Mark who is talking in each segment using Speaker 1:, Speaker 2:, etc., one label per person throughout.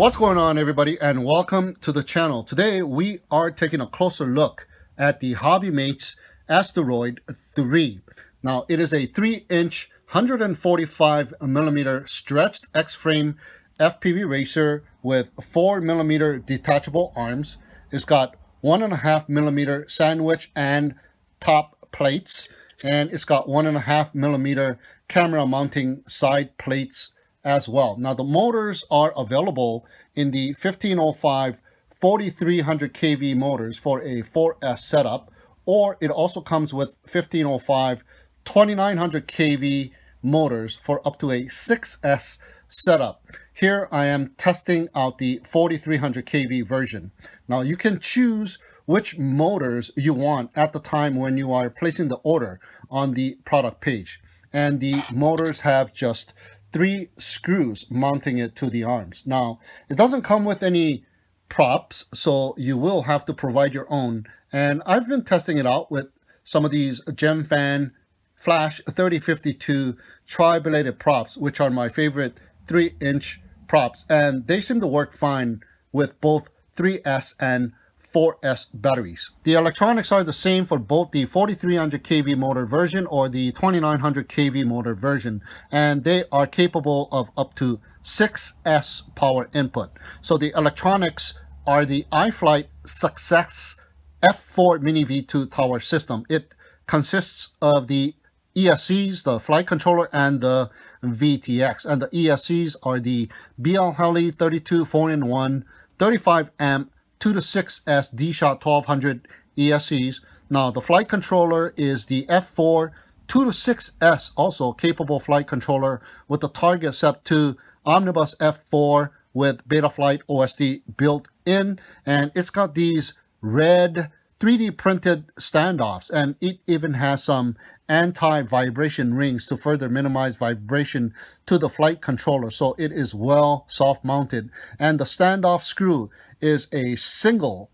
Speaker 1: What's going on, everybody, and welcome to the channel. Today we are taking a closer look at the Hobbymate's Asteroid 3. Now it is a 3-inch 145mm stretched X-frame FPV racer with 4mm detachable arms. It's got 1.5mm sandwich and top plates, and it's got 1.5mm camera mounting side plates as well. Now the motors are available in the 1505 4300 kV motors for a 4S setup, or it also comes with 1505 2900 kV motors for up to a 6S setup. Here I am testing out the 4300 kV version. Now you can choose which motors you want at the time when you are placing the order on the product page, and the motors have just 3 screws mounting it to the arms. Now it doesn't come with any props, so you will have to provide your own, and I've been testing it out with some of these Gemfan Flash 3052 tri-bladed props, which are my favorite 3-inch props, and they seem to work fine with both 3S and 4S batteries. The electronics are the same for both the 4300 kV motor version or the 2900 kV motor version, and they are capable of up to 6S power input. So the electronics are the iFlight Success F4 Mini V2 tower system. It consists of the ESCs, the flight controller, and the VTX. And the ESCs are the BL Heli 32 4-in-1 35 amp 2 to 6S D-Shot 1200 ESCs. Now the flight controller is the F4 2 to 6S, also capable flight controller with the Target Sep 2 Omnibus F4 with Betaflight OSD built in, and it's got these red 3D printed standoffs, and it even has some anti-vibration rings to further minimize vibration to the flight controller, so it is well soft mounted. And the standoff screw is a single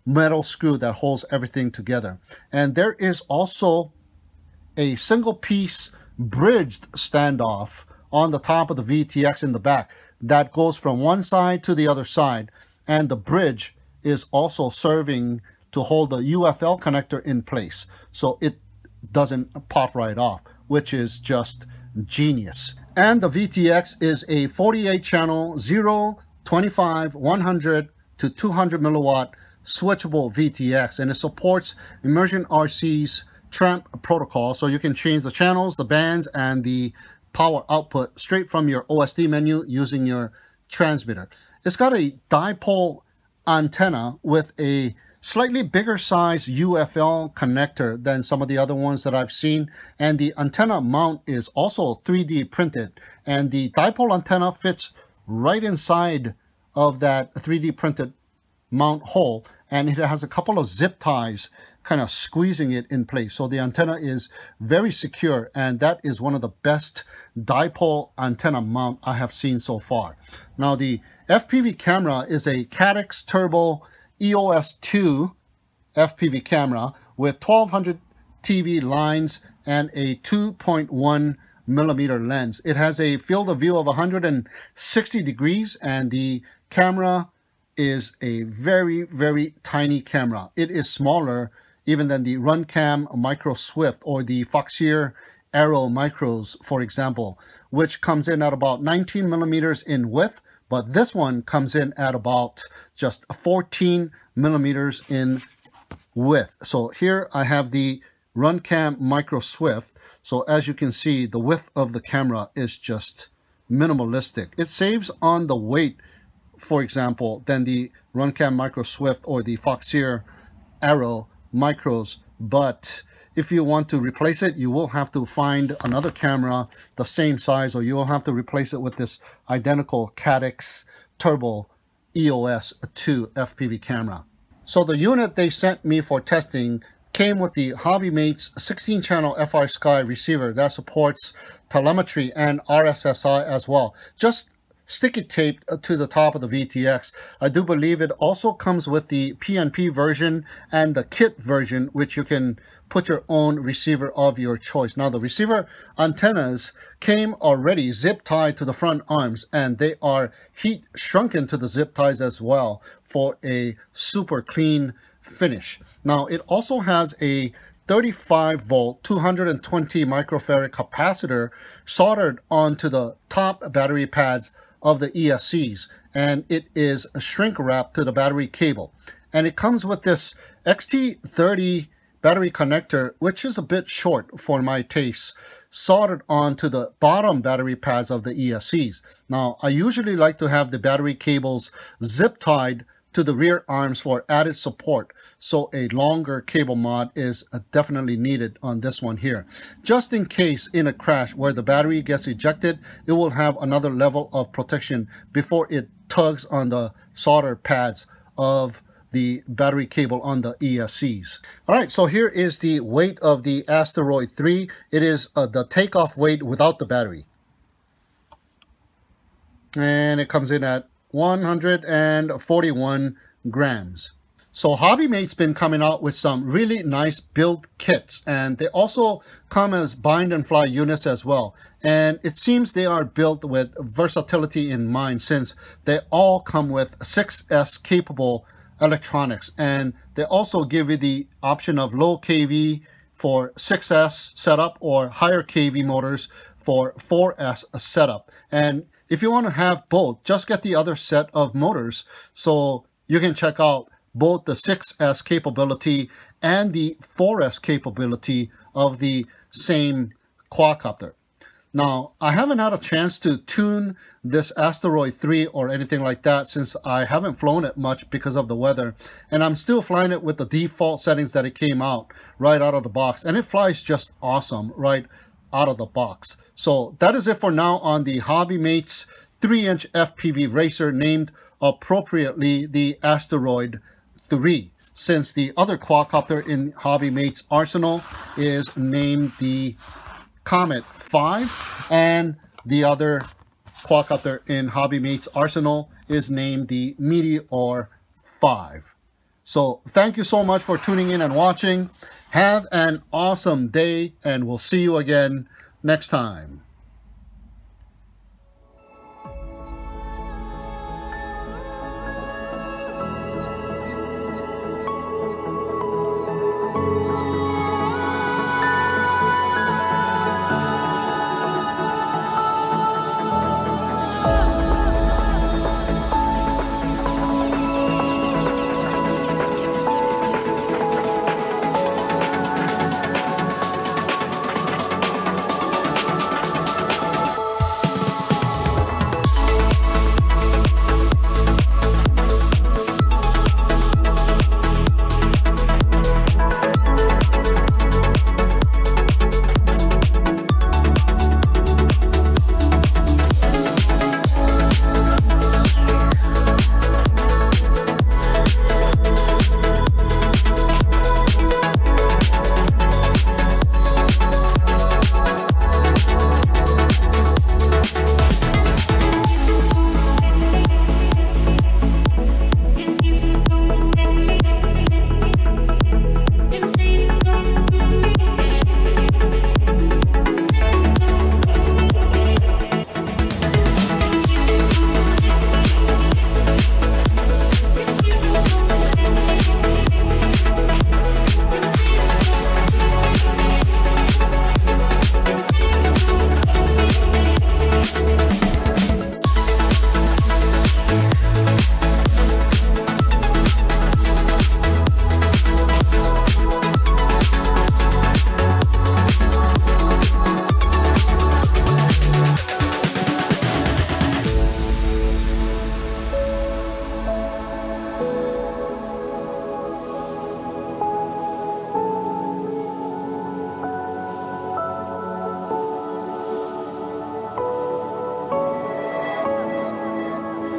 Speaker 1: metal screw that holds everything together. And there is also a single piece bridged standoff on the top of the VTX in the back that goes from one side to the other side, and the bridge is also serving to hold the UFL connector in place so it doesn't pop right off, which is just genius. And the VTX is a 48 channel 0, 25, 100 to 200 milliwatt switchable VTX, and it supports Immersion RC's tramp protocol, so you can change the channels, the bands, and the power output straight from your OSD menu using your transmitter. It's got a dipole antenna with a slightly bigger size UFL connector than some of the other ones that I've seen, and the antenna mount is also 3D printed, and the dipole antenna fits right inside of that 3D printed mount hole, and it has a couple of zip ties kind of squeezing it in place, so the antenna is very secure, and that is one of the best dipole antenna mount I have seen so far. Now the FPV camera is a Caddx Turbo EOS 2 FPV camera with 1200 TV lines and a 2.1mm lens. It has a field of view of 160 degrees, and the camera is a very, very tiny camera. It is smaller even than the Runcam Micro Swift or the Foxeer Aero Micros, for example, which comes in at about 19mm in width, but this one comes in at about just 14mm in width. So here I have the Runcam Micro Swift. So as you can see, the width of the camera is just minimalistic. It saves on the weight, for example, than the Runcam Micro Swift or the Foxeer Aero Micros, but if you want to replace it, you will have to find another camera the same size, or you will have to replace it with this identical Caddx Turbo EOS 2 FPV camera. So the unit they sent me for testing came with the Hobbymate's 16-channel FrSky receiver that supports telemetry and RSSI as well. Just sticky taped to the top of the VTX. I do believe it also comes with the PNP version and the kit version, which you can put your own receiver of your choice. Now, the receiver antennas came already zip tied to the front arms, and they are heat shrunken to the zip ties as well for a super clean finish. Now, it also has a 35 volt 220 microfarad capacitor soldered onto the top battery pads of the ESCs, and it is shrink wrapped to the battery cable. And it comes with this XT30 battery connector, which is a bit short for my taste, soldered onto the bottom battery pads of the ESCs. Now, I usually like to have the battery cables zip tied to the rear arms for added support, so a longer cable mod is definitely needed on this one here. Just in case in a crash where the battery gets ejected, it will have another level of protection before it tugs on the solder pads of the battery cable on the ESCs. All right, so here is the weight of the Asteroid 3. It is the takeoff weight without the battery. And it comes in at 141 grams. So Hobbymate's been coming out with some really nice build kits, and they also come as bind and fly units as well. And it seems they are built with versatility in mind, since they all come with 6S capable electronics, and they also give you the option of low kV for 6S setup or higher kV motors for 4S setup. And if you want to have both, just get the other set of motors so you can check out both the 6S capability and the 4S capability of the same quadcopter. Now, I haven't had a chance to tune this Asteroid 3 or anything like that, since I haven't flown it much because of the weather, and I'm still flying it with the default settings that it came out right out of the box, and it flies just awesome right out of the box. So that is it for now on the Hobbymate's 3-inch FPV racer, named appropriately the Asteroid 3, since the other quadcopter in Hobbymate's arsenal is named the Comet 5, and the other quadcopter in Hobbymate's arsenal is named the Meteor 5. So thank you so much for tuning in and watching. Have an awesome day, and we'll see you again next time.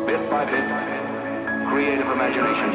Speaker 2: Bit by bit, creative imagination